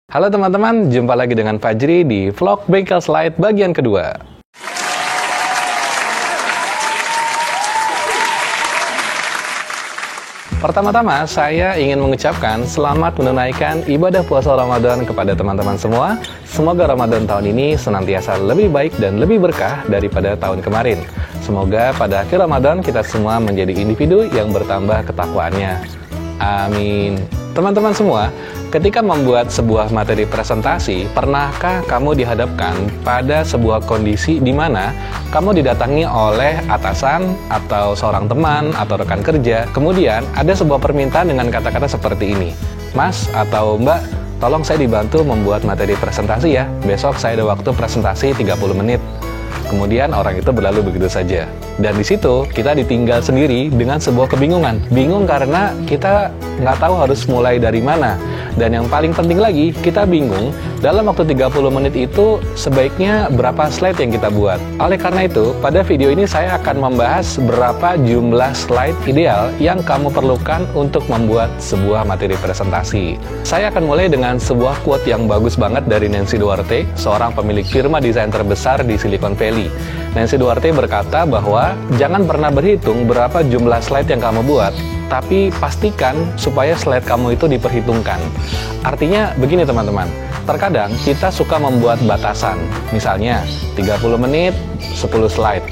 Halo teman-teman, jumpa lagi dengan Fajri di vlog Bengkel Slide bagian kedua. Pertama-tama, saya ingin mengucapkan selamat menunaikan ibadah puasa Ramadan kepada teman-teman semua. Semoga Ramadan tahun ini senantiasa lebih baik dan lebih berkah daripada tahun kemarin. Semoga pada akhir Ramadan kita semua menjadi individu yang bertambah ketakwaannya. Amin. Teman-teman semua, ketika membuat sebuah materi presentasi, pernahkah kamu dihadapkan pada sebuah kondisi di mana kamu didatangi oleh atasan atau seorang teman atau rekan kerja, kemudian ada sebuah permintaan dengan kata-kata seperti ini, "Mas atau Mbak, tolong saya dibantu membuat materi presentasi ya, besok saya ada waktu presentasi 30 menit. Kemudian orang itu berlalu begitu saja. Dan di situ kita ditinggal sendiri dengan sebuah kebingungan. Bingung karena kita nggak tahu harus mulai dari mana. Dan yang paling penting lagi, kita bingung dalam waktu 30 menit itu sebaiknya berapa slide yang kita buat. Oleh karena itu, pada video ini saya akan membahas berapa jumlah slide ideal yang kamu perlukan untuk membuat sebuah materi presentasi. Saya akan mulai dengan sebuah quote yang bagus banget dari Nancy Duarte, seorang pemilik firma desain terbesar di Silicon Valley. Nancy Duarte berkata bahwa jangan pernah berhitung berapa jumlah slide yang kamu buat, tapi pastikan supaya slide kamu itu diperhitungkan. Artinya begini teman-teman, terkadang kita suka membuat batasan, misalnya 30 menit 10 slide,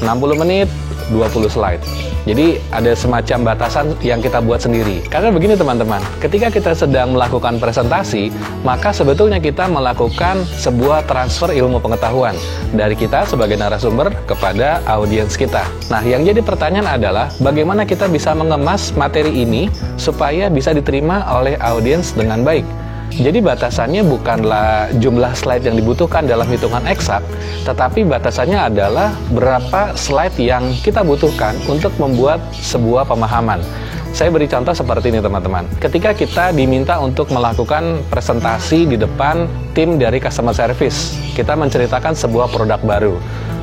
60 menit 20 slide. Jadi ada semacam batasan yang kita buat sendiri. Karena begini teman-teman, ketika kita sedang melakukan presentasi, maka sebetulnya kita melakukan sebuah transfer ilmu pengetahuan dari kita sebagai narasumber kepada audiens kita. Nah, yang jadi pertanyaan adalah bagaimana kita bisa mengemas materi ini supaya bisa diterima oleh audiens dengan baik. Jadi batasannya bukanlah jumlah slide yang dibutuhkan dalam hitungan eksak, tetapi batasannya adalah berapa slide yang kita butuhkan untuk membuat sebuah pemahaman. Saya beri contoh seperti ini teman-teman. Ketika kita diminta untuk melakukan presentasi di depan tim dari customer service, kita menceritakan sebuah produk baru.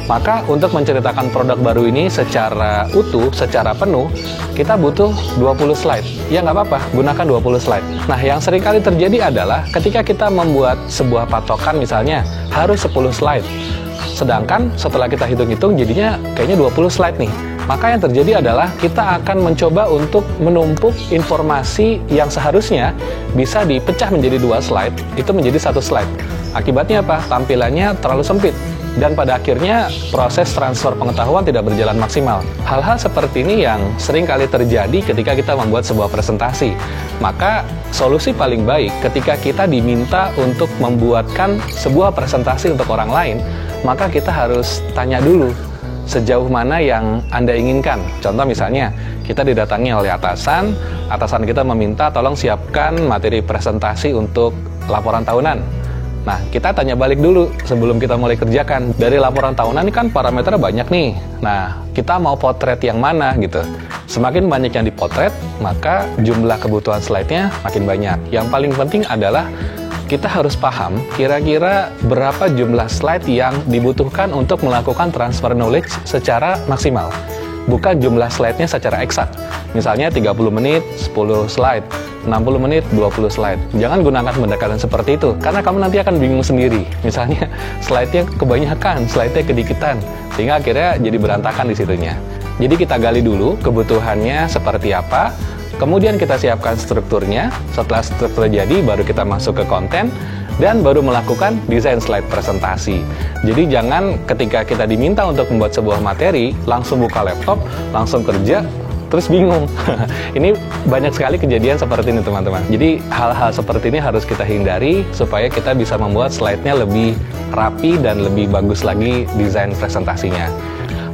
Maka untuk menceritakan produk baru ini secara utuh, secara penuh, kita butuh 20 slide. Ya nggak apa-apa, gunakan 20 slide. Nah, yang seringkali terjadi adalah ketika kita membuat sebuah patokan misalnya harus 10 slide. Sedangkan setelah kita hitung-hitung jadinya kayaknya 20 slide nih. Maka yang terjadi adalah kita akan mencoba untuk menumpuk informasi yang seharusnya bisa dipecah menjadi 2 slide, itu menjadi 1 slide. Akibatnya apa? Tampilannya terlalu sempit. Dan pada akhirnya proses transfer pengetahuan tidak berjalan maksimal. Hal-hal seperti ini yang sering kali terjadi ketika kita membuat sebuah presentasi. Maka solusi paling baik ketika kita diminta untuk membuatkan sebuah presentasi untuk orang lain, maka kita harus tanya dulu sejauh mana yang Anda inginkan. Contoh misalnya, kita didatangi oleh atasan kita meminta tolong siapkan materi presentasi untuk laporan tahunan. Nah, kita tanya balik dulu sebelum kita mulai kerjakan. Dari laporan tahunan ini kan parameternya banyak nih. Nah, kita mau potret yang mana gitu. Semakin banyak yang dipotret, maka jumlah kebutuhan slide-nya makin banyak. Yang paling penting adalah kita harus paham kira-kira berapa jumlah slide yang dibutuhkan untuk melakukan transfer knowledge secara maksimal. Bukan jumlah slide-nya secara eksak. Misalnya 30 menit, 10 slide, 60 menit, 20 slide. Jangan gunakan pendekatan seperti itu, karena kamu nanti akan bingung sendiri. Misalnya, slide-nya kebanyakan, slide-nya kedikitan, sehingga akhirnya jadi berantakan di situnya. Jadi kita gali dulu kebutuhannya seperti apa, kemudian kita siapkan strukturnya. Setelah struktur jadi, baru kita masuk ke konten, dan baru melakukan desain slide presentasi. Jadi jangan ketika kita diminta untuk membuat sebuah materi, langsung buka laptop, langsung kerja, terus bingung. Ini banyak sekali kejadian seperti ini teman-teman. Jadi hal-hal seperti ini harus kita hindari supaya kita bisa membuat slide-nya lebih rapi dan lebih bagus lagi desain presentasinya.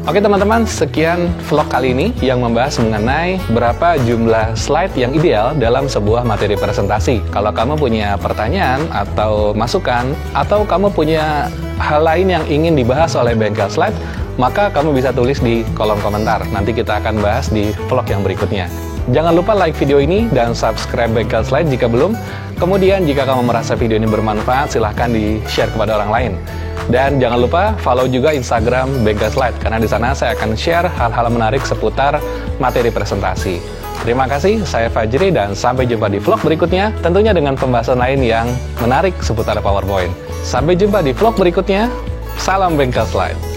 Oke teman-teman, sekian vlog kali ini yang membahas mengenai berapa jumlah slide yang ideal dalam sebuah materi presentasi. Kalau kamu punya pertanyaan atau masukan, atau kamu punya hal lain yang ingin dibahas oleh Bengkel Slide, maka kamu bisa tulis di kolom komentar. Nanti kita akan bahas di vlog yang berikutnya. Jangan lupa like video ini dan subscribe Bengkel Slide jika belum. Kemudian jika kamu merasa video ini bermanfaat, silahkan di-share kepada orang lain. Dan jangan lupa follow juga Instagram Bengkel Slide, karena di sana saya akan share hal-hal menarik seputar materi presentasi. Terima kasih, saya Fajri dan sampai jumpa di vlog berikutnya, tentunya dengan pembahasan lain yang menarik seputar PowerPoint. Sampai jumpa di vlog berikutnya, salam Bengkel Slide.